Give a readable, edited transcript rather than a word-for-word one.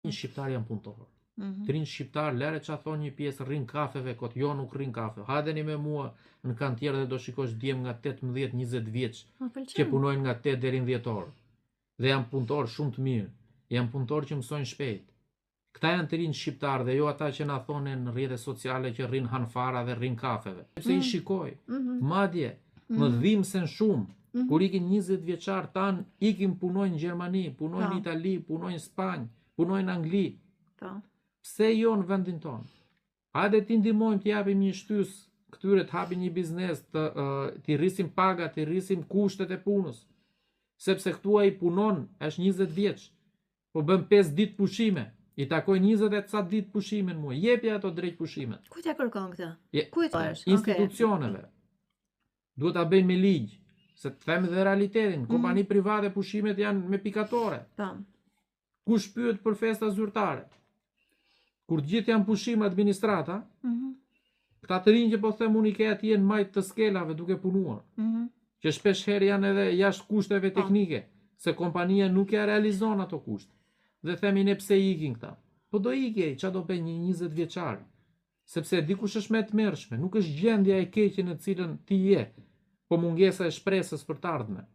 Një shqiptar janë punëtor. Të rinë shqiptar, lere që a thonë një pjesë rrin kafeve, kot jo nuk rrin kafe. Hadeni me mua në kantierë dhe do shikosh djem nga 18-20 vjeç që punojnë nga 8 deri në 10 orë. Dhe janë punëtor shumë të mirë. Janë punëtor që mësojnë shpejt. Këta janë të rinë shqiptar dhe jo ata që na thonë në rrjetet sociale që rrin hanfara dhe rrin kafeve. Sepse i shikoj, madje më dhimbsen shumë. Kur ikin 20 vjeçar tan, ikin punojnë në Gjermani, punojnë në Itali, punojnë në Spanjë, punojnë në Angli. Pse jo në vendin tonë? Hajde ti ndihmojmë të japim një shtys këtyre të hapin një biznes, të rrisim pagat, të rrisim kushtet e punës. Sepse këtu ai punon, është 20 vjeç, po bën 5 ditë pushime. I takoj 20 e ca ditë pushimin mua. Jepja ato drejt pushimet. Kujt ja kërkon këtë? Kujt është? Institucioneve. Duhet ta bëjnë me ligj. Se të them dhe realitetin, kompani private pushimet janë me pikatore. Kush pyet për festa zyrtare? Kur gjithë janë pushime administrata, këta të rinj që po them unë i ke atje në majtë të skelave duke punuar, që shpesh herë janë edhe jashtë kushteve teknike, se kompania nuk ja realizon ato kushte. Dhe themi ne pse ikin këta. Po do ikej, qa do bëj një 20 vjeçar, sepse dikush është me të mërshme, nuk është gjendja e keqe në cilën ti je, po mungesa e shpresës për të ardhmen.